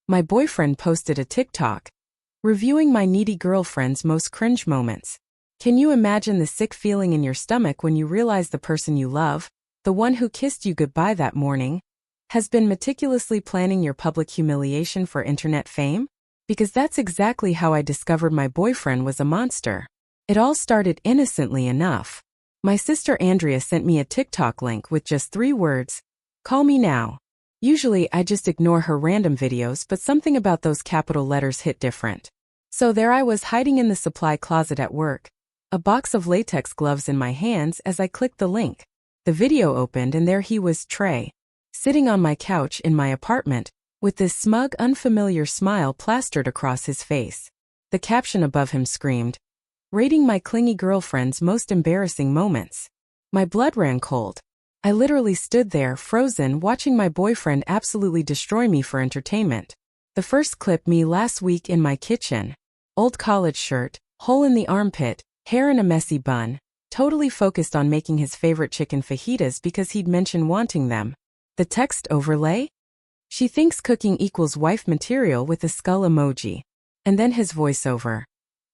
My boyfriend posted a TikTok reviewing my needy girlfriend's most cringe moments. Can you imagine the sick feeling in your stomach when you realize the person you love, the one who kissed you goodbye that morning, has been meticulously planning your public humiliation for internet fame? Because that's exactly how I discovered my boyfriend was a monster. It all started innocently enough. My sister Andrea sent me a TikTok link with just 3 words: "Call me now." Usually I just ignore her random videos, but something about those capital letters hit different. So there I was, hiding in the supply closet at work, a box of latex gloves in my hands as I clicked the link. The video opened and there he was, Trey, sitting on my couch in my apartment, with this smug, unfamiliar smile plastered across his face. The caption above him screamed, "Rating my clingy girlfriend's most embarrassing moments." My blood ran cold. I literally stood there, frozen, watching my boyfriend absolutely destroy me for entertainment. The first clip: me last week in my kitchen. Old college shirt, hole in the armpit, hair in a messy bun, totally focused on making his favorite chicken fajitas because he'd mentioned wanting them. The text overlay? "She thinks cooking equals wife material," with a skull emoji. And then his voiceover.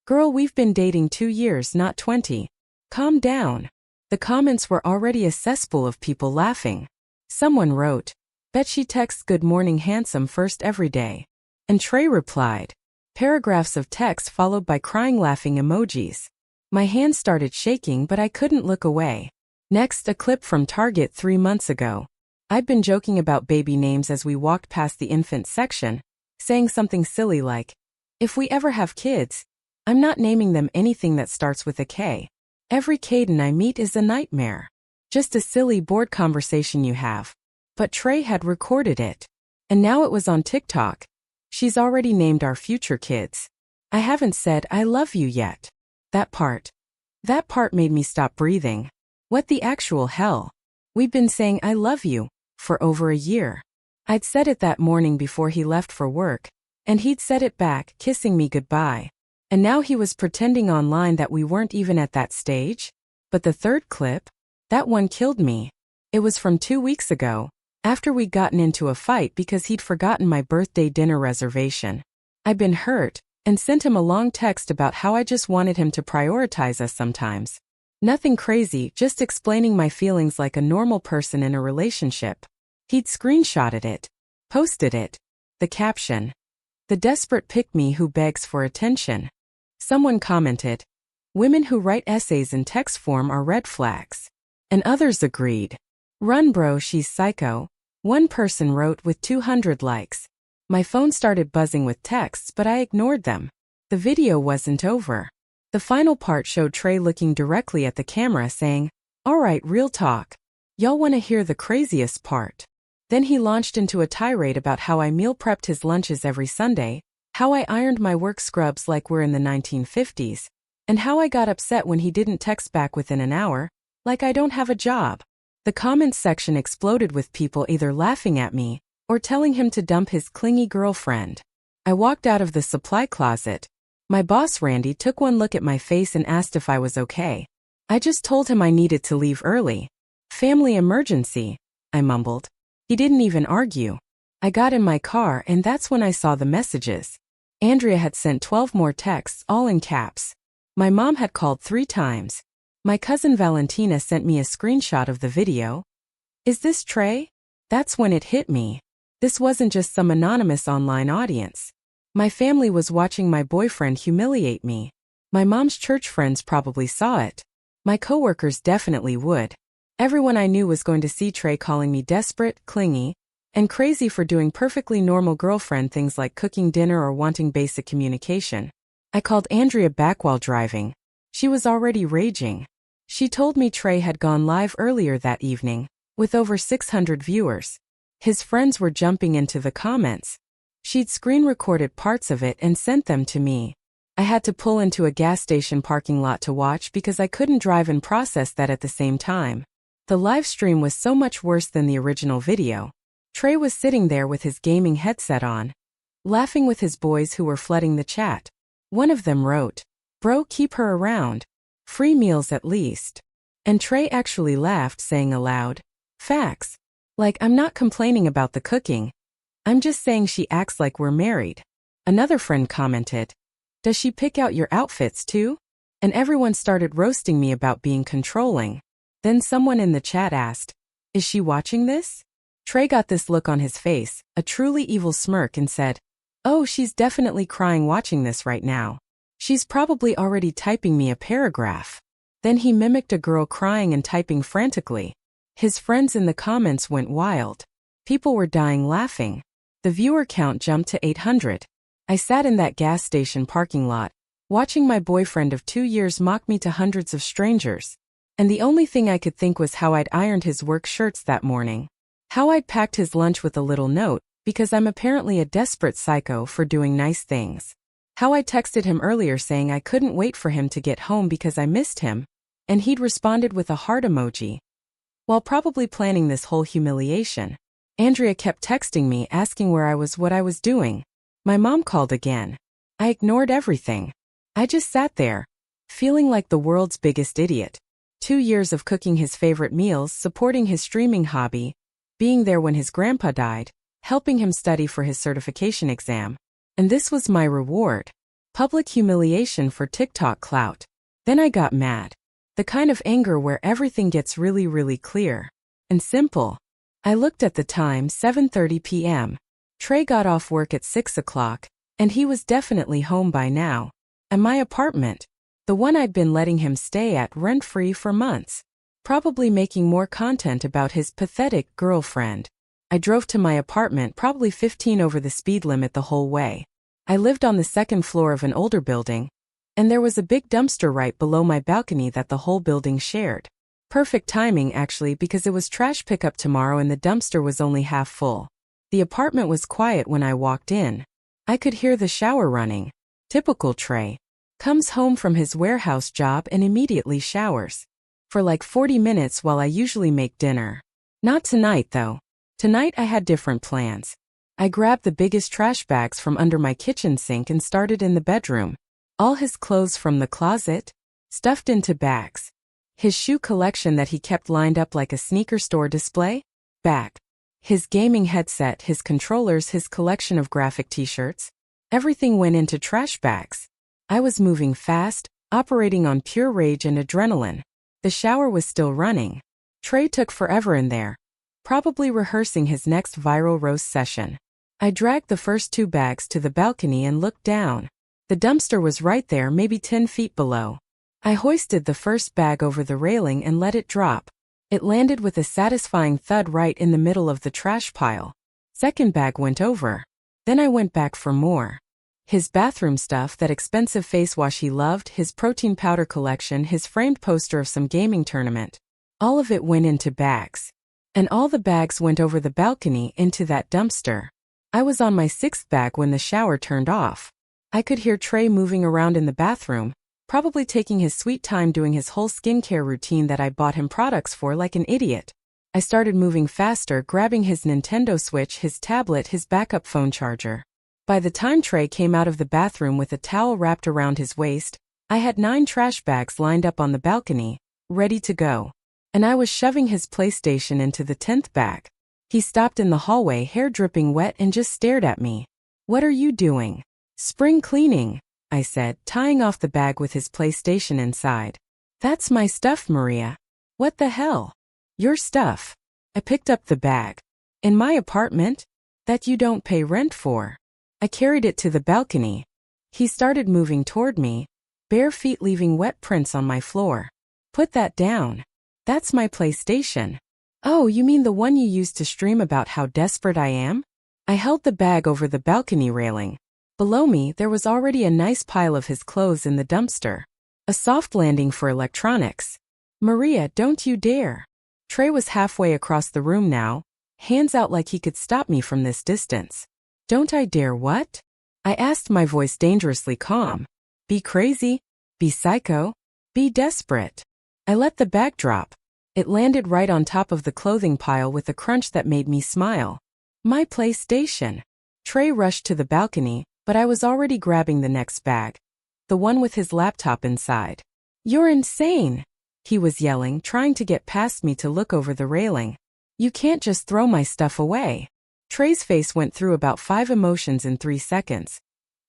"Girl, we've been dating 2 years, not 20. Calm down." The comments were already a cesspool of people laughing. Someone wrote, "Bet she texts 'Good morning handsome' first every day." And Trey replied. Paragraphs of text followed by crying laughing emojis. My hands started shaking, but I couldn't look away. Next, a clip from Target 3 months ago. I'd been joking about baby names as we walked past the infant section, saying something silly like, "If we ever have kids, I'm not naming them anything that starts with a K. Every Caden I meet is a nightmare." Just a silly, bored conversation you have. But Trey had recorded it. And now it was on TikTok. "She's already named our future kids. I haven't said I love you yet." That part made me stop breathing. What the actual hell? We've been saying "I love you" for over a year. I'd said it that morning before he left for work, and he'd said it back, kissing me goodbye. And now he was pretending online that we weren't even at that stage? But the third clip? That one killed me. It was from 2 weeks ago, after we'd gotten into a fight because he'd forgotten my birthday dinner reservation. I'd been hurt, and sent him a long text about how I just wanted him to prioritize us sometimes. Nothing crazy, just explaining my feelings like a normal person in a relationship. He'd screenshotted it, posted it. The caption: "The desperate pick-me who begs for attention." Someone commented, "Women who write essays in text form are red flags." And others agreed, "Run bro, she's psycho." One person wrote with 200 likes. My phone started buzzing with texts, but I ignored them. The video wasn't over. The final part showed Trey looking directly at the camera saying, "Alright, real talk. Y'all wanna hear the craziest part?" Then he launched into a tirade about how I meal prepped his lunches every Sunday, how I ironed my work scrubs like we're in the 1950s, and how I got upset when he didn't text back within an hour, like I don't have a job. The comments section exploded with people either laughing at me or telling him to dump his clingy girlfriend. I walked out of the supply closet. My boss Randy took one look at my face and asked if I was okay. I just told him I needed to leave early. "Family emergency," I mumbled. He didn't even argue. I got in my car and that's when I saw the messages. Andrea had sent 12 more texts, all in caps. My mom had called 3 times. My cousin Valentina sent me a screenshot of the video. "Is this Trey?" That's when it hit me. This wasn't just some anonymous online audience. My family was watching my boyfriend humiliate me. My mom's church friends probably saw it. My coworkers definitely would. Everyone I knew was going to see Trey calling me desperate, clingy, and crazy for doing perfectly normal girlfriend things like cooking dinner or wanting basic communication. I called Andrea back while driving. She was already raging. She told me Trey had gone live earlier that evening, with over 600 viewers. His friends were jumping into the comments. She'd screen-recorded parts of it and sent them to me. I had to pull into a gas station parking lot to watch because I couldn't drive and process that at the same time. The live stream was so much worse than the original video. Trey was sitting there with his gaming headset on, laughing with his boys who were flooding the chat. One of them wrote, "Bro, keep her around. Free meals at least." And Trey actually laughed, saying aloud, "Facts. Like, I'm not complaining about the cooking. I'm just saying she acts like we're married. Another friend commented, does she pick out your outfits too? And everyone started roasting me about being controlling. Then someone in the chat asked, is she watching this? Trey got this look on his face, a truly evil smirk, and said, oh, she's definitely crying watching this right now. She's probably already typing me a paragraph. Then he mimicked a girl crying and typing frantically. His friends in the comments went wild. People were dying laughing. The viewer count jumped to 800. I sat in that gas station parking lot, watching my boyfriend of 2 years mock me to hundreds of strangers. And the only thing I could think was how I'd ironed his work shirts that morning. How I'd packed his lunch with a little note, because I'm apparently a desperate psycho for doing nice things. How I texted him earlier saying I couldn't wait for him to get home because I missed him, and he'd responded with a heart emoji. While probably planning this whole humiliation, Andrea kept texting me asking where I was, what I was doing. My mom called again. I ignored everything. I just sat there, feeling like the world's biggest idiot. 2 years of cooking his favorite meals, supporting his streaming hobby, being there when his grandpa died, helping him study for his certification exam. And this was my reward. Public humiliation for TikTok clout. Then I got mad. The kind of anger where everything gets really, really clear and simple. I looked at the time, 7:30 p.m. Trey got off work at 6 o'clock, and he was definitely home by now. And my apartment, the one I'd been letting him stay at rent-free for months, probably making more content about his pathetic girlfriend. I drove to my apartment probably 15 over the speed limit the whole way. I lived on the second floor of an older building, and there was a big dumpster right below my balcony that the whole building shared. Perfect timing actually, because it was trash pickup tomorrow and the dumpster was only half full. The apartment was quiet when I walked in. I could hear the shower running. Typical Trey. Comes home from his warehouse job and immediately showers. For like 40 minutes while I usually make dinner. Not tonight though. Tonight I had different plans. I grabbed the biggest trash bags from under my kitchen sink and started in the bedroom. All his clothes from the closet, stuffed into bags. His shoe collection that he kept lined up like a sneaker store display, back. His gaming headset, his controllers, his collection of graphic t-shirts. Everything went into trash bags. I was moving fast, operating on pure rage and adrenaline. The shower was still running. Trey took forever in there, probably rehearsing his next viral roast session. I dragged the first 2 bags to the balcony and looked down. The dumpster was right there, maybe 10 feet below. I hoisted the first bag over the railing and let it drop. It landed with a satisfying thud right in the middle of the trash pile. Second bag went over. Then I went back for more. His bathroom stuff, that expensive face wash he loved, his protein powder collection, his framed poster of some gaming tournament. All of it went into bags. And all the bags went over the balcony into that dumpster. I was on my 6th bag when the shower turned off. I could hear Trey moving around in the bathroom, probably taking his sweet time doing his whole skincare routine that I bought him products for like an idiot. I started moving faster, grabbing his Nintendo Switch, his tablet, his backup phone charger. By the time Trey came out of the bathroom with a towel wrapped around his waist, I had 9 trash bags lined up on the balcony, ready to go. And I was shoving his PlayStation into the 10th bag. He stopped in the hallway, hair dripping wet, and just stared at me. What are you doing? Spring cleaning, I said, tying off the bag with his PlayStation inside. That's my stuff, Maria. What the hell? Your stuff. I picked up the bag. In my apartment? That you don't pay rent for. I carried it to the balcony. He started moving toward me, bare feet leaving wet prints on my floor. Put that down. That's my PlayStation. Oh, you mean the one you used to stream about how desperate I am? I held the bag over the balcony railing. Below me, there was already a nice pile of his clothes in the dumpster. A soft landing for electronics. Maria, don't you dare. Trey was halfway across the room now, hands out like he could stop me from this distance. Don't I dare what? I asked, my voice dangerously calm. Be crazy? Be psycho? Be desperate? I let the bag drop. It landed right on top of the clothing pile with a crunch that made me smile. My PlayStation. Trey rushed to the balcony, but I was already grabbing the next bag. The one with his laptop inside. You're insane, he was yelling, trying to get past me to look over the railing. You can't just throw my stuff away. Trey's face went through about 5 emotions in 3 seconds.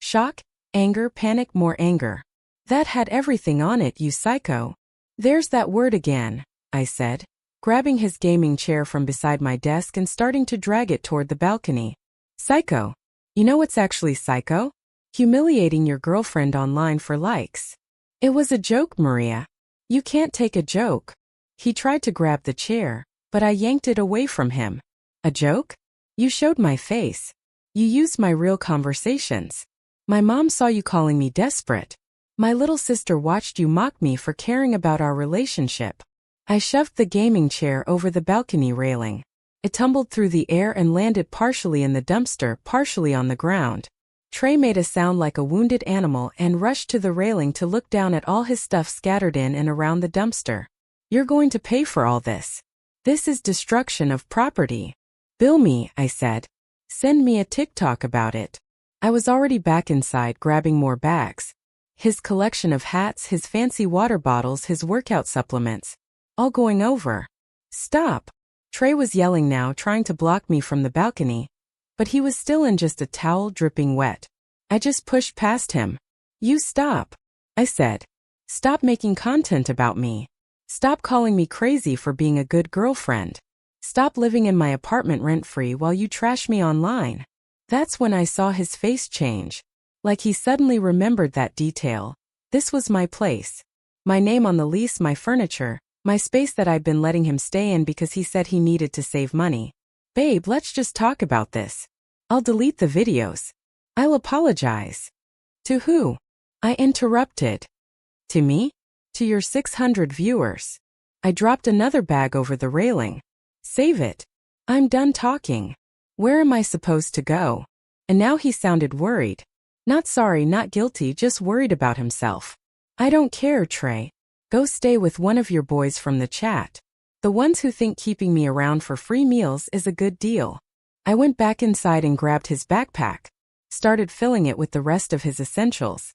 Shock, anger, panic, more anger. That had everything on it, you psycho. There's that word again, I said, grabbing his gaming chair from beside my desk and starting to drag it toward the balcony. Psycho. You know what's actually psycho? Humiliating your girlfriend online for likes. It was a joke, Maria. You can't take a joke. He tried to grab the chair, but I yanked it away from him. A joke? You showed my face. You used my real conversations. My mom saw you calling me desperate. My little sister watched you mock me for caring about our relationship. I shoved the gaming chair over the balcony railing. It tumbled through the air and landed partially in the dumpster, partially on the ground. Trey made a sound like a wounded animal and rushed to the railing to look down at all his stuff scattered in and around the dumpster. You're going to pay for all this. This is destruction of property. Bill me, I said. Send me a TikTok about it. I was already back inside grabbing more bags. His collection of hats, his fancy water bottles, his workout supplements. All going over. Stop. Trey was yelling now, trying to block me from the balcony. But he was still in just a towel dripping wet. I just pushed past him. You stop. I said. Stop making content about me. Stop calling me crazy for being a good girlfriend. Stop living in my apartment rent-free while you trash me online. That's when I saw his face change. Like he suddenly remembered that detail. This was my place. My name on the lease, my furniture, my space that I'd been letting him stay in because he said he needed to save money. Babe, let's just talk about this. I'll delete the videos. I'll apologize. To who? I interrupted. To me? To your 600 viewers. I dropped another bag over the railing. Save it. I'm done talking. Where am I supposed to go? And now he sounded worried. Not sorry, not guilty, just worried about himself. I don't care, Trey. Go stay with one of your boys from the chat. The ones who think keeping me around for free meals is a good deal. I went back inside and grabbed his backpack. Started filling it with the rest of his essentials.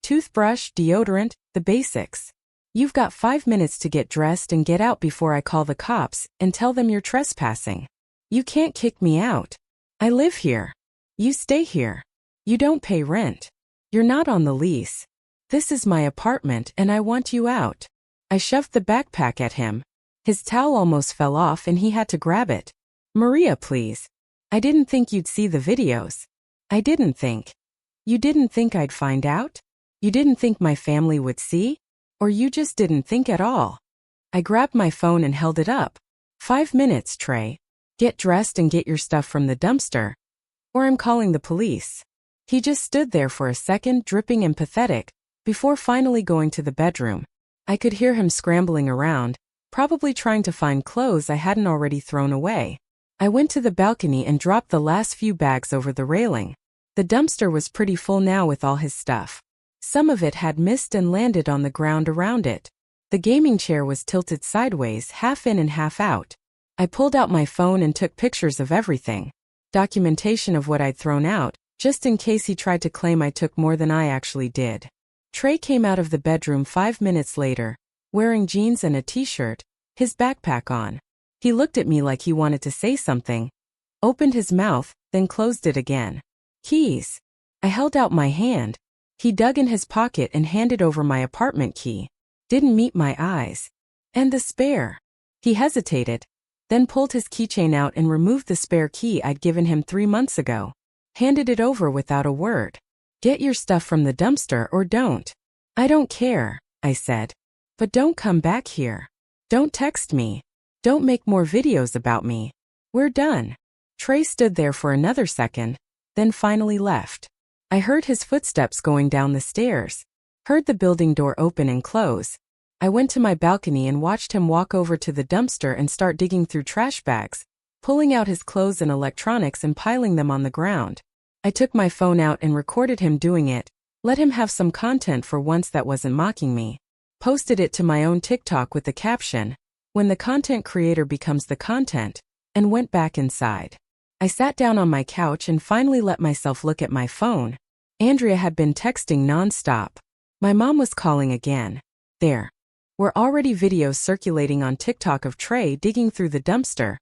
Toothbrush, deodorant, the basics. You've got 5 minutes to get dressed and get out before I call the cops and tell them you're trespassing. You can't kick me out. I live here. You stay here. You don't pay rent. You're not on the lease. This is my apartment and I want you out. I shoved the backpack at him. His towel almost fell off and he had to grab it. Maria, please. I didn't think you'd see the videos. I didn't think. You didn't think I'd find out? You didn't think my family would see? Or you just didn't think at all? I grabbed my phone and held it up. 5 minutes, Trey. Get dressed and get your stuff from the dumpster. Or I'm calling the police. He just stood there for a second, dripping and pathetic, before finally going to the bedroom. I could hear him scrambling around, probably trying to find clothes I hadn't already thrown away. I went to the balcony and dropped the last few bags over the railing. The dumpster was pretty full now with all his stuff. Some of it had missed and landed on the ground around it. The gaming chair was tilted sideways, half in and half out. I pulled out my phone and took pictures of everything. Documentation of what I'd thrown out, just in case he tried to claim I took more than I actually did. Trey came out of the bedroom 5 minutes later, wearing jeans and a t-shirt, his backpack on. He looked at me like he wanted to say something, opened his mouth, then closed it again. Keys. I held out my hand. He dug in his pocket and handed over my apartment key. Didn't meet my eyes. And the spare. He hesitated, then pulled his keychain out and removed the spare key I'd given him 3 months ago. Handed it over without a word. Get your stuff from the dumpster or don't. I don't care, I said. But don't come back here. Don't text me. Don't make more videos about me. We're done. Trey stood there for another second, then finally left. I heard his footsteps going down the stairs. Heard the building door open and close. I went to my balcony and watched him walk over to the dumpster and start digging through trash bags, pulling out his clothes and electronics and piling them on the ground. I took my phone out and recorded him doing it, let him have some content for once that wasn't mocking me. Posted it to my own TikTok with the caption, "When the content creator becomes the content," and went back inside. I sat down on my couch and finally let myself look at my phone. Andrea had been texting nonstop. My mom was calling again. There were already videos circulating on TikTok of Trey digging through the dumpster.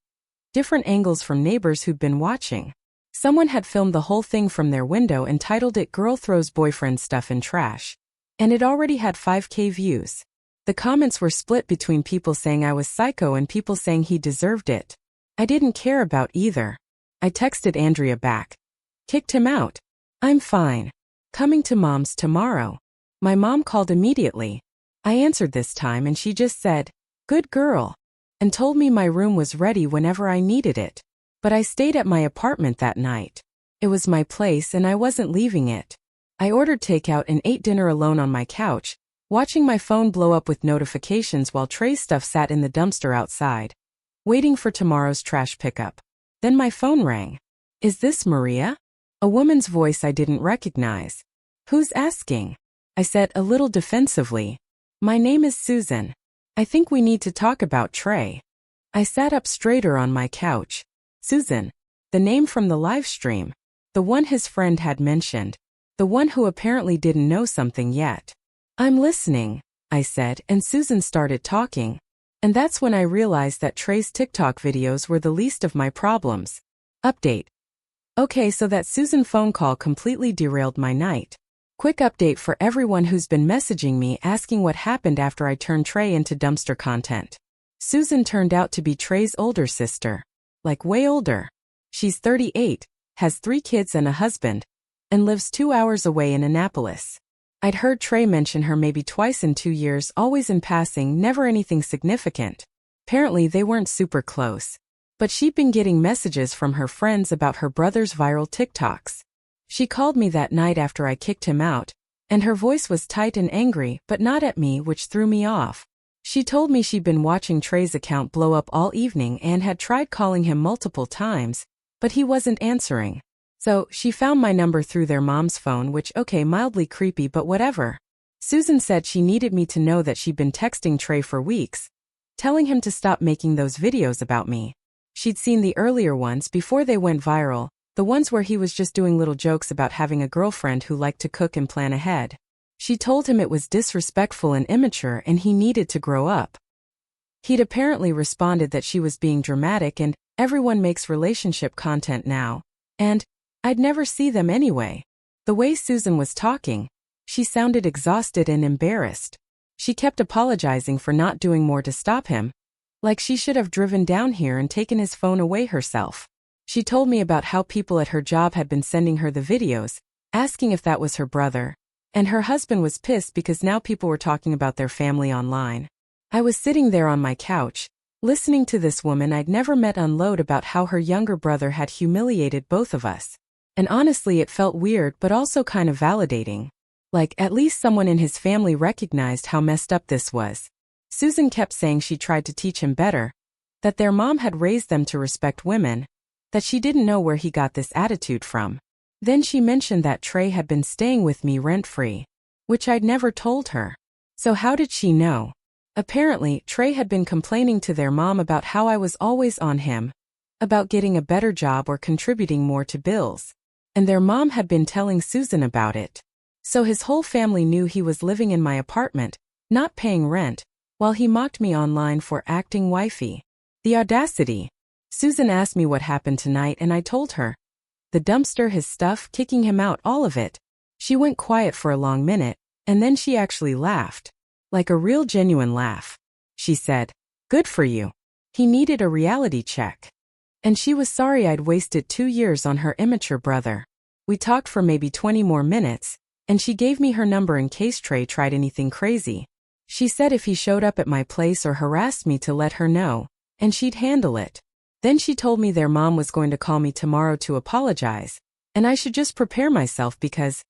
different angles from neighbors who'd been watching. Someone had filmed the whole thing from their window and titled it "Girl Throws Boyfriend Stuff in Trash." And it already had 5K views. The comments were split between people saying I was psycho and people saying he deserved it. I didn't care about either. I texted Andrea back. Kicked him out. I'm fine. Coming to mom's tomorrow. My mom called immediately. I answered this time and she just said, "Good girl," and told me my room was ready whenever I needed it. But I stayed at my apartment that night. It was my place and I wasn't leaving it. I ordered takeout and ate dinner alone on my couch, watching my phone blow up with notifications while Trey's stuff sat in the dumpster outside, waiting for tomorrow's trash pickup. Then my phone rang. Is this Maria? A woman's voice I didn't recognize. Who's asking? I said a little defensively. My name is Susan. I think we need to talk about Trey. I sat up straighter on my couch. Susan. The name from the live stream. The one his friend had mentioned. The one who apparently didn't know something yet. I'm listening, I said, and Susan started talking. And that's when I realized that Trey's TikTok videos were the least of my problems. Update. Okay, so that Susan phone call completely derailed my night. Quick update for everyone who's been messaging me asking what happened after I turned Trey into dumpster content. Susan turned out to be Trey's older sister. Like way older. She's 38, has 3 kids and a husband, and lives 2 hours away in Annapolis. I'd heard Trey mention her maybe twice in 2 years, always in passing, never anything significant. Apparently they weren't super close. But she'd been getting messages from her friends about her brother's viral TikToks. She called me that night after I kicked him out, and her voice was tight and angry, but not at me, which threw me off. She told me she'd been watching Trey's account blow up all evening and had tried calling him multiple times, but he wasn't answering. So, she found my number through their mom's phone, which, okay, mildly creepy, but whatever. Susan said she needed me to know that she'd been texting Trey for weeks, telling him to stop making those videos about me. She'd seen the earlier ones before they went viral, the ones where he was just doing little jokes about having a girlfriend who liked to cook and plan ahead. She told him it was disrespectful and immature and he needed to grow up. He'd apparently responded that she was being dramatic and everyone makes relationship content now, and I'd never see them anyway. The way Susan was talking, she sounded exhausted and embarrassed. She kept apologizing for not doing more to stop him, like she should have driven down here and taken his phone away herself. She told me about how people at her job had been sending her the videos, asking if that was her brother, and her husband was pissed because now people were talking about their family online. I was sitting there on my couch, listening to this woman I'd never met unload about how her younger brother had humiliated both of us. And honestly, it felt weird but also kind of validating. Like, at least someone in his family recognized how messed up this was. Susan kept saying she tried to teach him better, that their mom had raised them to respect women, that she didn't know where he got this attitude from. Then she mentioned that Trey had been staying with me rent-free, which I'd never told her. So how did she know? Apparently, Trey had been complaining to their mom about how I was always on him, about getting a better job or contributing more to bills. And their mom had been telling Susan about it. So his whole family knew he was living in my apartment, not paying rent, while he mocked me online for acting wifey. The audacity. Susan asked me what happened tonight and I told her. The dumpster, his stuff, kicking him out, all of it. She went quiet for a long minute, and then she actually laughed. Like a real genuine laugh. She said, "Good for you. He needed a reality check." And she was sorry I'd wasted 2 years on her immature brother. We talked for maybe 20 more minutes, and she gave me her number in case Trey tried anything crazy. She said if he showed up at my place or harassed me to let her know, and she'd handle it. Then she told me their mom was going to call me tomorrow to apologize, and I should just prepare myself because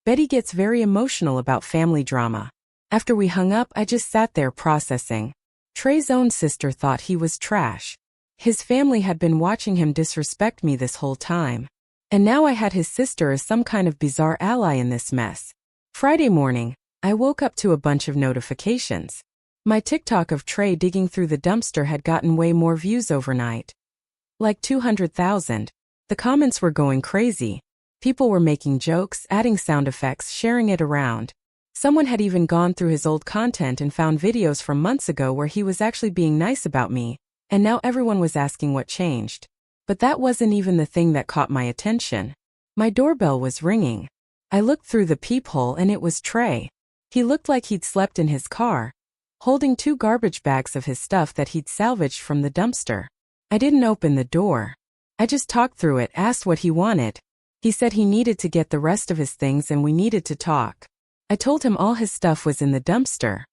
Betty gets very emotional about family drama. After we hung up, I just sat there processing. Trey's own sister thought he was trash. His family had been watching him disrespect me this whole time. And now I had his sister as some kind of bizarre ally in this mess. Friday morning, I woke up to a bunch of notifications. My TikTok of Trey digging through the dumpster had gotten way more views overnight. Like 200,000. The comments were going crazy. People were making jokes, adding sound effects, sharing it around. Someone had even gone through his old content and found videos from months ago where he was actually being nice about me, and now everyone was asking what changed. But that wasn't even the thing that caught my attention. My doorbell was ringing. I looked through the peephole and it was Trey. He looked like he'd slept in his car, holding 2 garbage bags of his stuff that he'd salvaged from the dumpster. I didn't open the door. I just talked through it, asked what he wanted. He said he needed to get the rest of his things and we needed to talk. I told him all his stuff was in the dumpster.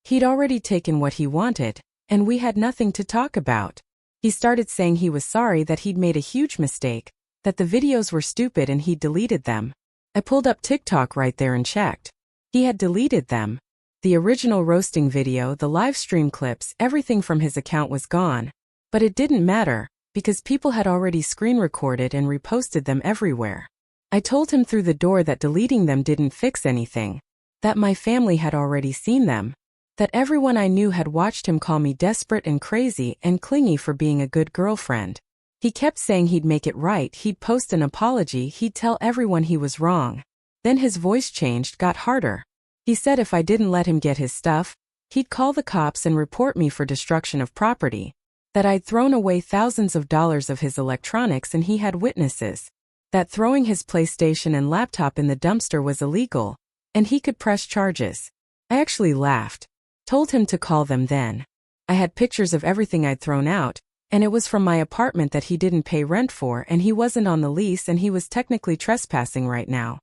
He'd already taken what he wanted, and we had nothing to talk about. He started saying he was sorry that he'd made a huge mistake, that the videos were stupid and he'd deleted them. I pulled up TikTok right there and checked. He had deleted them. The original roasting video, the live stream clips, everything from his account was gone. But it didn't matter, because people had already screen recorded and reposted them everywhere. I told him through the door that deleting them didn't fix anything, that my family had already seen them, that everyone I knew had watched him call me desperate and crazy and clingy for being a good girlfriend. He kept saying he'd make it right, he'd post an apology, he'd tell everyone he was wrong. Then his voice changed, got harder. He said if I didn't let him get his stuff, he'd call the cops and report me for destruction of property, that I'd thrown away thousands of dollars of his electronics and he had witnesses, that throwing his PlayStation and laptop in the dumpster was illegal, and he could press charges. I actually laughed, told him to call them then. I had pictures of everything I'd thrown out, and it was from my apartment that he didn't pay rent for and he wasn't on the lease and he was technically trespassing right now.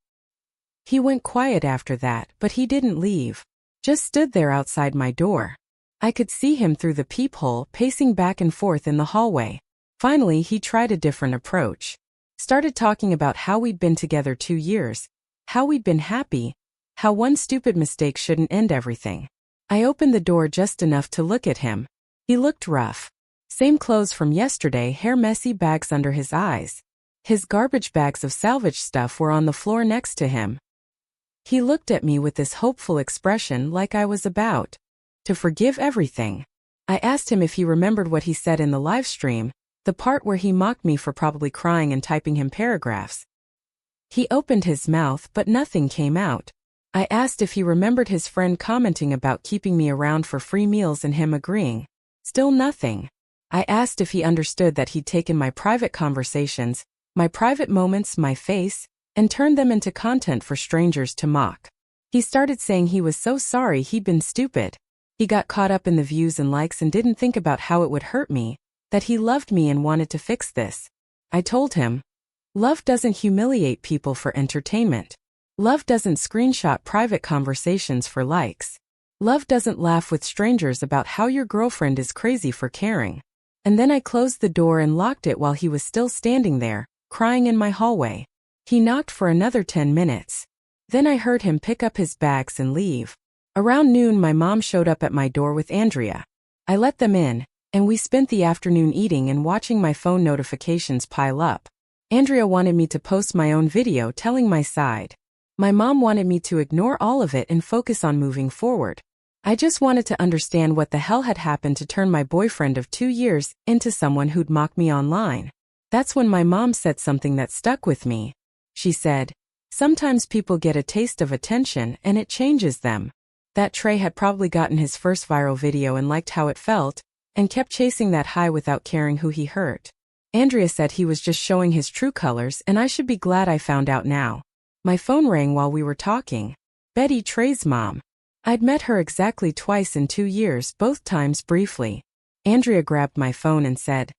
He went quiet after that, but he didn't leave. Just stood there outside my door. I could see him through the peephole, pacing back and forth in the hallway. Finally, he tried a different approach. Started talking about how we'd been together 2 years, how we'd been happy, how one stupid mistake shouldn't end everything. I opened the door just enough to look at him. He looked rough. Same clothes from yesterday, hair messy, bags under his eyes. His garbage bags of salvage stuff were on the floor next to him. He looked at me with this hopeful expression like I was about to forgive everything. I asked him if he remembered what he said in the live stream, the part where he mocked me for probably crying and typing him paragraphs. He opened his mouth but nothing came out. I asked if he remembered his friend commenting about keeping me around for free meals and him agreeing. Still nothing. I asked if he understood that he'd taken my private conversations, my private moments, my face, and turned them into content for strangers to mock. He started saying he was so sorry he'd been stupid. He got caught up in the views and likes and didn't think about how it would hurt me, that he loved me and wanted to fix this. I told him, love doesn't humiliate people for entertainment. Love doesn't screenshot private conversations for likes. Love doesn't laugh with strangers about how your girlfriend is crazy for caring. And then I closed the door and locked it while he was still standing there, crying in my hallway. He knocked for another 10 minutes. Then I heard him pick up his bags and leave. Around noon, my mom showed up at my door with Andrea. I let them in, and we spent the afternoon eating and watching my phone notifications pile up. Andrea wanted me to post my own video telling my side. My mom wanted me to ignore all of it and focus on moving forward. I just wanted to understand what the hell had happened to turn my boyfriend of 2 years into someone who'd mock me online. That's when my mom said something that stuck with me. She said, sometimes people get a taste of attention and it changes them. That Trey had probably gotten his first viral video and liked how it felt, and kept chasing that high without caring who he hurt. Andrea said he was just showing his true colors and I should be glad I found out now. My phone rang while we were talking. Betty, Trey's mom. I'd met her exactly twice in 2 years, both times briefly. Andrea grabbed my phone and said,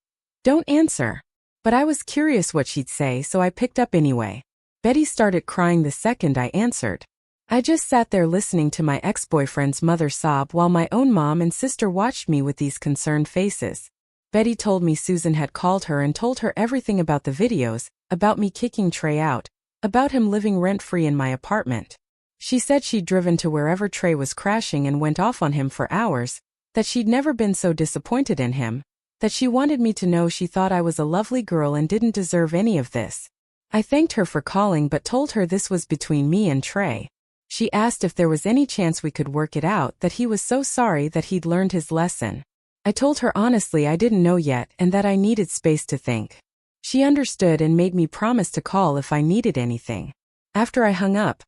don't answer. But I was curious what she'd say, so I picked up anyway. Betty started crying the second I answered. I just sat there listening to my ex-boyfriend's mother sob while my own mom and sister watched me with these concerned faces. Betty told me Susan had called her and told her everything about the videos, about me kicking Trey out, about him living rent-free in my apartment. She said she'd driven to wherever Trey was crashing and went off on him for hours, that she'd never been so disappointed in him, that she wanted me to know she thought I was a lovely girl and didn't deserve any of this. I thanked her for calling but told her this was between me and Trey. She asked if there was any chance we could work it out, that he was so sorry that he'd learned his lesson. I told her honestly I didn't know yet and that I needed space to think. She understood and made me promise to call if I needed anything. After I hung up,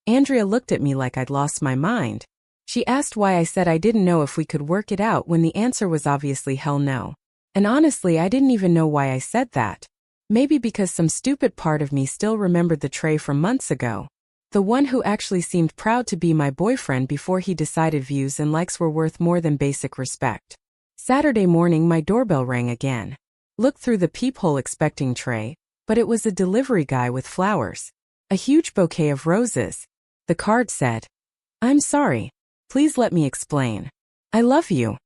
Andrea looked at me like I'd lost my mind. She asked why I said I didn't know if we could work it out when the answer was obviously hell no. And honestly, I didn't even know why I said that. Maybe because some stupid part of me still remembered the Trey from months ago. The one who actually seemed proud to be my boyfriend before he decided views and likes were worth more than basic respect. Saturday morning, my doorbell rang again. Looked through the peephole expecting Trey, but it was a delivery guy with flowers. A huge bouquet of roses. The card said, "I'm sorry. Please let me explain. I love you."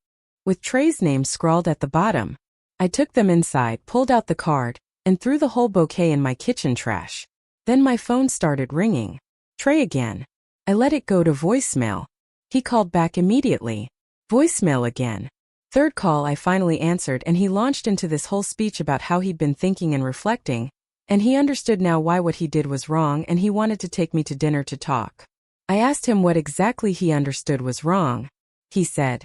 With Trey's name scrawled at the bottom. I took them inside, pulled out the card, and threw the whole bouquet in my kitchen trash. Then my phone started ringing. Trey again. I let it go to voicemail. He called back immediately. Voicemail again. Third call, I finally answered, and he launched into this whole speech about how he'd been thinking and reflecting, and he understood now why what he did was wrong, and he wanted to take me to dinner to talk. I asked him what exactly he understood was wrong. He said,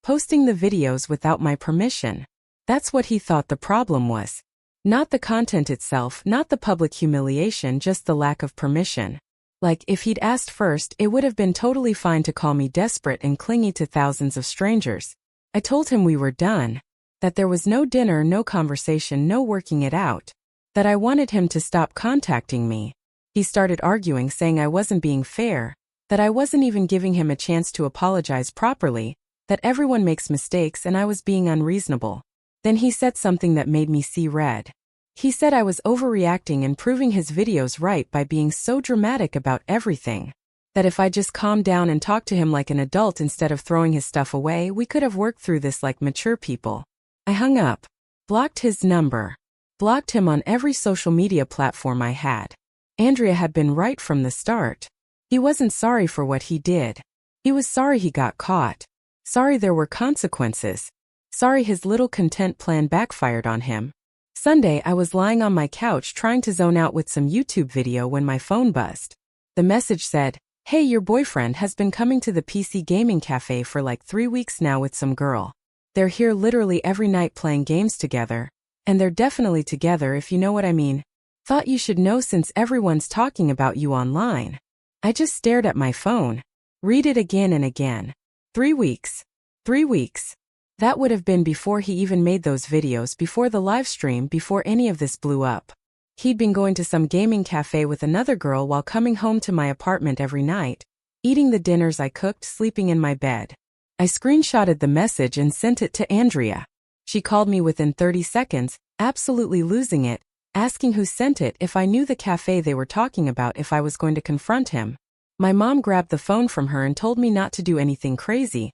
posting the videos without my permission. That's what he thought the problem was. Not the content itself, not the public humiliation, just the lack of permission. Like, if he'd asked first, it would have been totally fine to call me desperate and clingy to thousands of strangers. I told him we were done. That there was no dinner, no conversation, no working it out. That I wanted him to stop contacting me. He started arguing, saying I wasn't being fair. That I wasn't even giving him a chance to apologize properly. That everyone makes mistakes and I was being unreasonable. Then he said something that made me see red. He said I was overreacting and proving his videos right by being so dramatic about everything. That if I just calmed down and talked to him like an adult instead of throwing his stuff away, we could have worked through this like mature people. I hung up. Blocked his number. Blocked him on every social media platform I had. Andrea had been right from the start. He wasn't sorry for what he did. He was sorry he got caught. Sorry there were consequences. Sorry his little content plan backfired on him. Sunday, I was lying on my couch trying to zone out with some YouTube video when my phone buzzed. The message said, "Hey, your boyfriend has been coming to the PC gaming cafe for like 3 weeks now with some girl. They're here literally every night playing games together. And they're definitely together, if you know what I mean. Thought you should know since everyone's talking about you online." I just stared at my phone. Read it again and again. 3 weeks. 3 weeks. That would have been before he even made those videos, before the live stream, before any of this blew up. He'd been going to some gaming cafe with another girl while coming home to my apartment every night, eating the dinners I cooked, sleeping in my bed. I screenshotted the message and sent it to Andrea. She called me within 30 seconds, absolutely losing it, asking who sent it, if I knew the cafe they were talking about, if I was going to confront him. My mom grabbed the phone from her and told me not to do anything crazy.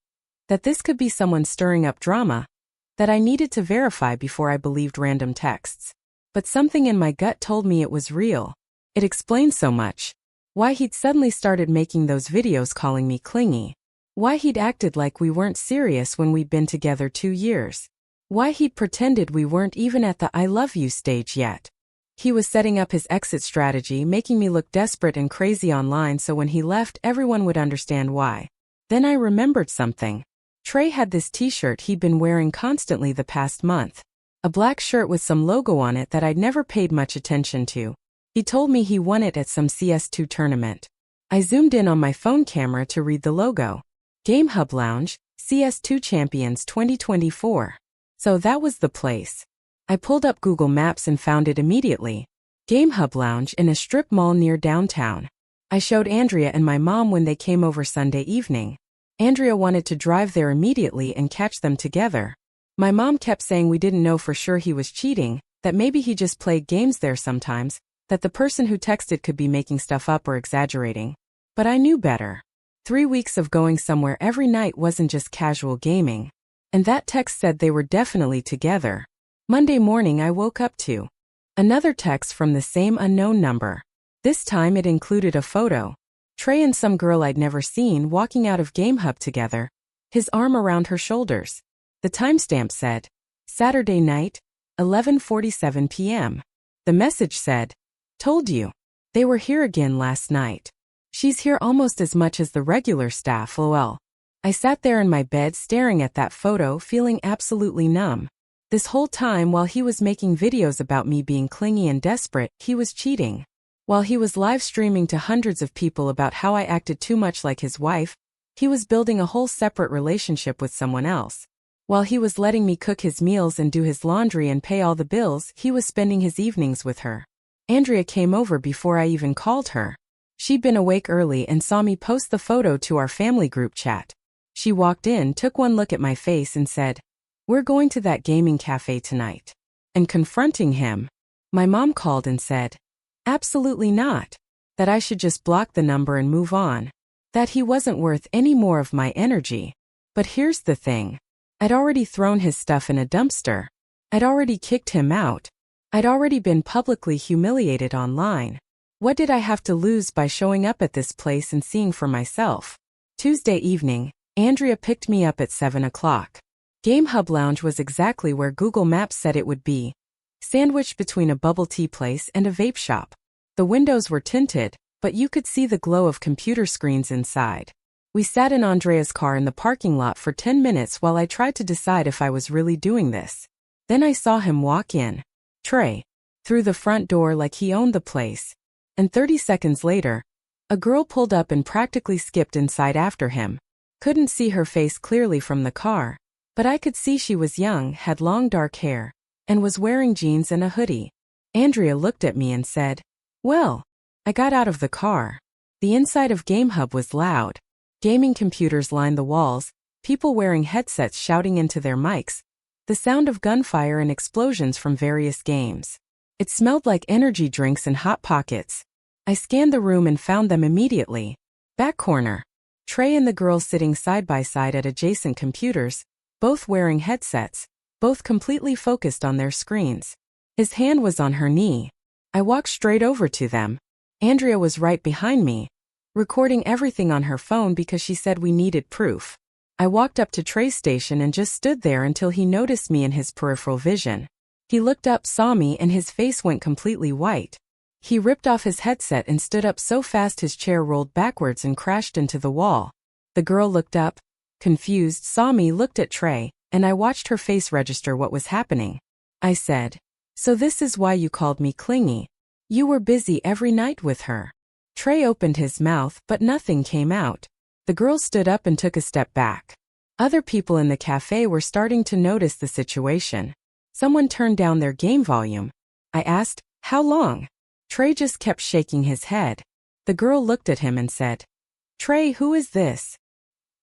That this could be someone stirring up drama. That I needed to verify before I believed random texts. But something in my gut told me it was real. It explained so much. Why he'd suddenly started making those videos calling me clingy. Why he'd acted like we weren't serious when we'd been together 2 years. Why he'd pretended we weren't even at the "I love you" stage yet. He was setting up his exit strategy, making me look desperate and crazy online so when he left everyone would understand why. Then I remembered something. Trey had this t-shirt he'd been wearing constantly the past month. A black shirt with some logo on it that I'd never paid much attention to. He told me he won it at some CS2 tournament. I zoomed in on my phone camera to read the logo. GameHub Lounge, CS2 Champions 2024. So that was the place. I pulled up Google Maps and found it immediately. GameHub Lounge in a strip mall near downtown. I showed Andrea and my mom when they came over Sunday evening. Andrea wanted to drive there immediately and catch them together. My mom kept saying we didn't know for sure he was cheating, that maybe he just played games there sometimes, that the person who texted could be making stuff up or exaggerating. But I knew better. 3 weeks of going somewhere every night wasn't just casual gaming. And that text said they were definitely together. Monday morning I woke up to another text from the same unknown number. This time it included a photo. Trey and some girl I'd never seen walking out of GameHub together, his arm around her shoulders. The timestamp said, Saturday night, 11:47 p.m. The message said, "Told you. They were here again last night. She's here almost as much as the regular staff, lol." I sat there in my bed staring at that photo, feeling absolutely numb. This whole time while he was making videos about me being clingy and desperate, he was cheating. While he was live streaming to hundreds of people about how I acted too much like his wife, He was building a whole separate relationship with someone else. While he was letting me cook his meals and do his laundry and pay all the bills, he was spending his evenings with her. Andrea came over before I even called her. She'd been awake early and saw me post the photo to our family group chat. She walked in, took one look at my face and said, "We're going to that gaming cafe tonight." And confronting him, my mom called and said, "Absolutely not. That I should just block the number and move on. That he wasn't worth any more of my energy. But here's the thing. I'd already thrown his stuff in a dumpster. I'd already kicked him out. I'd already been publicly humiliated online. What did I have to lose by showing up at this place and seeing for myself?" Tuesday evening, Andrea picked me up at 7 o'clock. GameHub Lounge was exactly where Google Maps said it would be, sandwiched between a bubble tea place and a vape shop. The windows were tinted, but you could see the glow of computer screens inside. We sat in Andrea's car in the parking lot for 10 minutes while I tried to decide if I was really doing this. Then I saw him walk in, Trey, through the front door like he owned the place. And 30 seconds later, a girl pulled up and practically skipped inside after him. Couldn't see her face clearly from the car, but I could see she was young, had long dark hair, and was wearing jeans and a hoodie. Andrea looked at me and said, "Well." I got out of the car. The inside of GameHub was loud. Gaming computers lined the walls, people wearing headsets shouting into their mics, the sound of gunfire and explosions from various games. It smelled like energy drinks and Hot Pockets. I scanned the room and found them immediately. Back corner. Trey and the girl sitting side by side at adjacent computers, both wearing headsets, both completely focused on their screens. His hand was on her knee. I walked straight over to them. Andrea was right behind me, recording everything on her phone because she said we needed proof. I walked up to Trey's station and just stood there until he noticed me in his peripheral vision. He looked up, saw me, and his face went completely white. He ripped off his headset and stood up so fast his chair rolled backwards and crashed into the wall. The girl looked up, confused, saw me, looked at Trey, and I watched her face register what was happening. I said, "So this is why you called me clingy. You were busy every night with her." Trey opened his mouth, but nothing came out. The girl stood up and took a step back. Other people in the cafe were starting to notice the situation. Someone turned down their game volume. I asked, "How long?" Trey just kept shaking his head. The girl looked at him and said, "Trey, who is this?"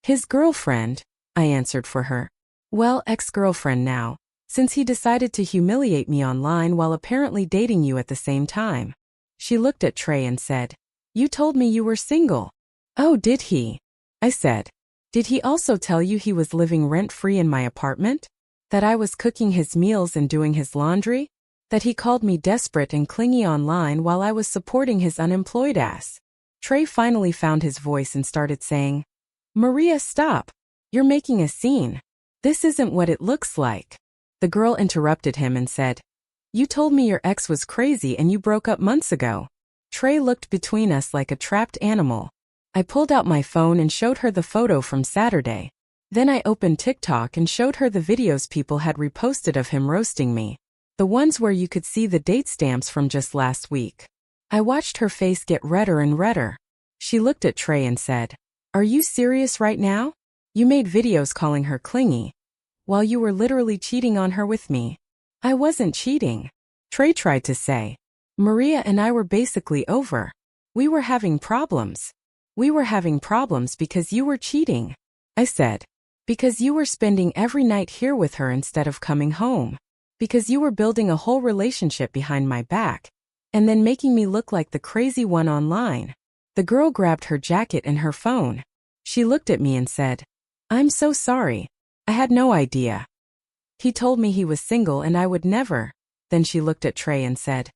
"His girlfriend," I answered for her. "Well, ex-girlfriend now, since he decided to humiliate me online while apparently dating you at the same time." She looked at Trey and said, "You told me you were single." "Oh, did he?" I said. "Did he also tell you he was living rent-free in my apartment? That I was cooking his meals and doing his laundry? That he called me desperate and clingy online while I was supporting his unemployed ass?" Trey finally found his voice and started saying, "Maria, stop. You're making a scene. This isn't what it looks like." The girl interrupted him and said, "You told me your ex was crazy and you broke up months ago." Trey looked between us like a trapped animal. I pulled out my phone and showed her the photo from Saturday. Then I opened TikTok and showed her the videos people had reposted of him roasting me. The ones where you could see the date stamps from just last week. I watched her face get redder and redder. She looked at Trey and said, "Are you serious right now? You made videos calling her clingy, while you were literally cheating on her with me." "I wasn't cheating," Trey tried to say. "Maria and I were basically over. We were having problems. We were having problems because you were cheating." I said, "Because you were spending every night here with her instead of coming home. Because you were building a whole relationship behind my back, and then making me look like the crazy one online." The girl grabbed her jacket and her phone. She looked at me and said, "I'm so sorry. I had no idea. He told me he was single and I would never." Then she looked at Trey and said,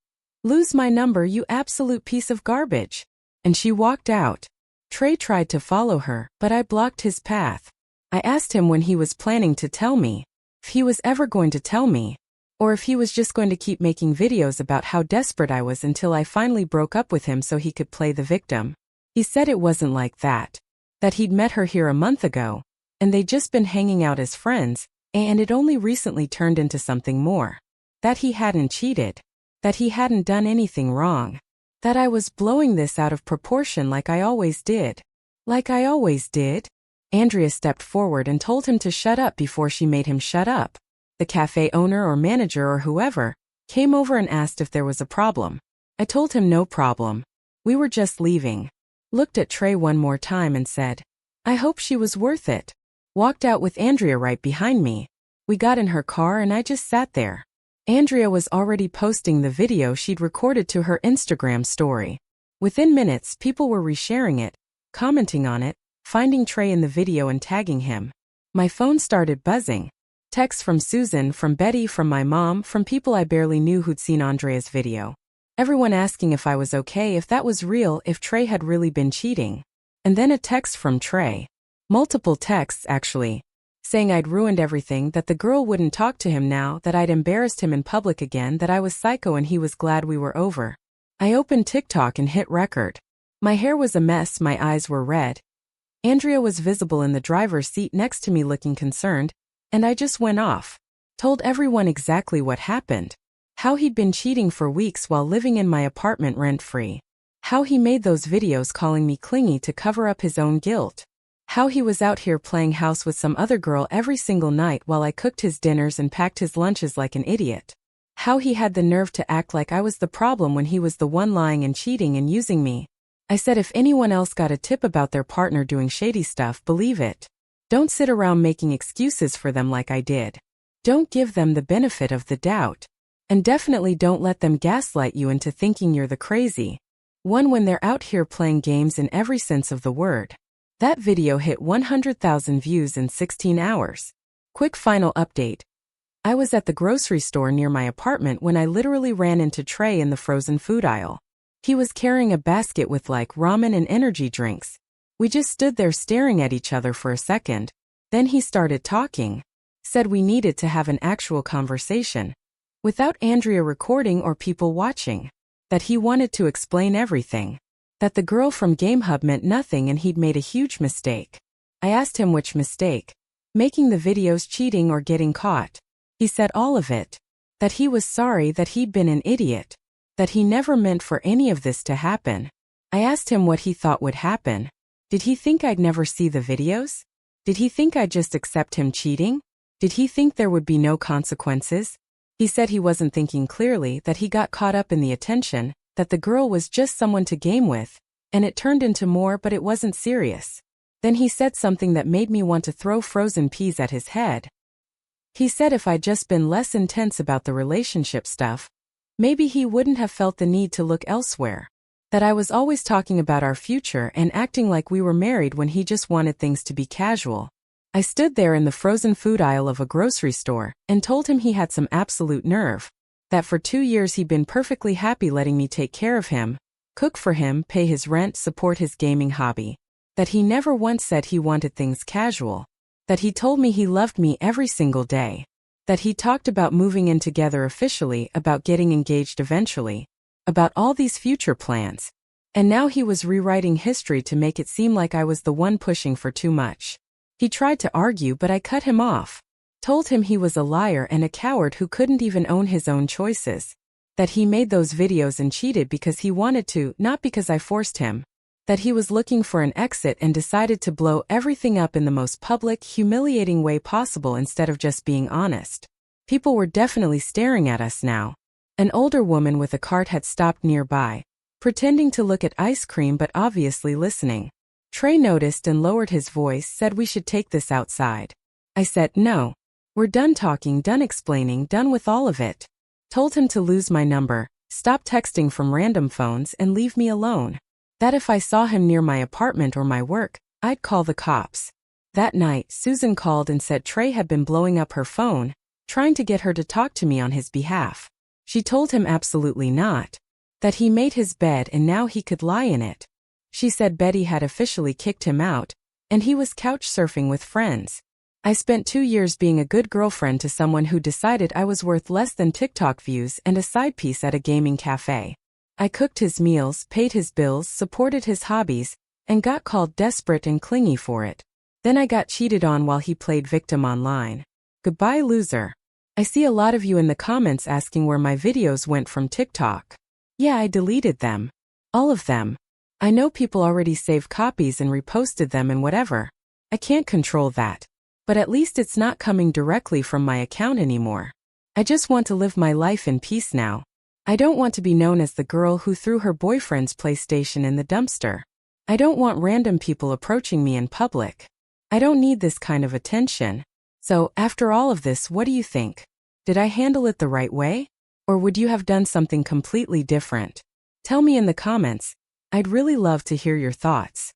"Lose my number, you absolute piece of garbage." And she walked out. Trey tried to follow her, but I blocked his path. I asked him when he was planning to tell me, if he was ever going to tell me, or if he was just going to keep making videos about how desperate I was until I finally broke up with him so he could play the victim. He said it wasn't like that. That he'd met her here a month ago, and they'd just been hanging out as friends, and it only recently turned into something more. That he hadn't cheated. That he hadn't done anything wrong. That I was blowing this out of proportion like I always did. Like I always did? Andrea stepped forward and told him to shut up before she made him shut up. The cafe owner or manager or whoever came over and asked if there was a problem. I told him no problem. We were just leaving. Looked at Trey one more time and said, I hope she was worth it. Walked out with Andrea right behind me. We got in her car and I just sat there. Andrea was already posting the video she'd recorded to her Instagram story. Within minutes, people were resharing it, commenting on it, finding Trey in the video and tagging him. My phone started buzzing. Texts from Susan, from Betty, from my mom, from people I barely knew who'd seen Andrea's video. Everyone asking if I was okay, if that was real, if Trey had really been cheating. And then a text from Trey. Multiple texts, actually. Saying I'd ruined everything, that the girl wouldn't talk to him now, that I'd embarrassed him in public again, that I was psycho and he was glad we were over. I opened TikTok and hit record. My hair was a mess, my eyes were red. Andrea was visible in the driver's seat next to me looking concerned, and I just went off. Told everyone exactly what happened. How he'd been cheating for weeks while living in my apartment rent-free. How he made those videos calling me clingy to cover up his own guilt. How he was out here playing house with some other girl every single night while I cooked his dinners and packed his lunches like an idiot. How he had the nerve to act like I was the problem when he was the one lying and cheating and using me. I said if anyone else got a tip about their partner doing shady stuff, believe it. Don't sit around making excuses for them like I did. Don't give them the benefit of the doubt. And definitely don't let them gaslight you into thinking you're the crazy one when they're out here playing games in every sense of the word. That video hit 100,000 views in 16 hours. Quick final update. I was at the grocery store near my apartment when I literally ran into Trey in the frozen food aisle. He was carrying a basket with like ramen and energy drinks. We just stood there staring at each other for a second. Then he started talking. Said we needed to have an actual conversation. Without Andrea recording or people watching. That he wanted to explain everything. That the girl from GameHub meant nothing and he'd made a huge mistake. I asked him which mistake. Making the videos, cheating, or getting caught. He said all of it. That he was sorry, that he'd been an idiot. That he never meant for any of this to happen. I asked him what he thought would happen. Did he think I'd never see the videos? Did he think I'd just accept him cheating? Did he think there would be no consequences? He said he wasn't thinking clearly, that he got caught up in the attention, that the girl was just someone to game with, and it turned into more but it wasn't serious. Then he said something that made me want to throw frozen peas at his head. He said if I'd just been less intense about the relationship stuff, maybe he wouldn't have felt the need to look elsewhere. That I was always talking about our future and acting like we were married when he just wanted things to be casual. I stood there in the frozen food aisle of a grocery store and told him he had some absolute nerve. That for 2 years he'd been perfectly happy letting me take care of him, cook for him, pay his rent, support his gaming hobby. That he never once said he wanted things casual. That he told me he loved me every single day. That he talked about moving in together officially, about getting engaged eventually, about all these future plans. And now he was rewriting history to make it seem like I was the one pushing for too much. He tried to argue but I cut him off. Told him he was a liar and a coward who couldn't even own his own choices. That he made those videos and cheated because he wanted to, not because I forced him. That he was looking for an exit and decided to blow everything up in the most public, humiliating way possible instead of just being honest. People were definitely staring at us now. An older woman with a cart had stopped nearby, pretending to look at ice cream but obviously listening. Trey noticed and lowered his voice, said we should take this outside. I said no. We're done talking, done explaining, done with all of it. Told him to lose my number, stop texting from random phones and leave me alone. That if I saw him near my apartment or my work, I'd call the cops. That night, Susan called and said Trey had been blowing up her phone, trying to get her to talk to me on his behalf. She told him absolutely not. That he made his bed and now he could lie in it. She said Betty had officially kicked him out, and he was couch surfing with friends. I spent 2 years being a good girlfriend to someone who decided I was worth less than TikTok views and a side piece at a gaming cafe. I cooked his meals, paid his bills, supported his hobbies, and got called desperate and clingy for it. Then I got cheated on while he played victim online. Goodbye, loser. I see a lot of you in the comments asking where my videos went from TikTok. Yeah, I deleted them. All of them. I know people already saved copies and reposted them and whatever. I can't control that. But at least it's not coming directly from my account anymore. I just want to live my life in peace now. I don't want to be known as the girl who threw her boyfriend's PlayStation in the dumpster. I don't want random people approaching me in public. I don't need this kind of attention. So, after all of this, what do you think? Did I handle it the right way? Or would you have done something completely different? Tell me in the comments. I'd really love to hear your thoughts.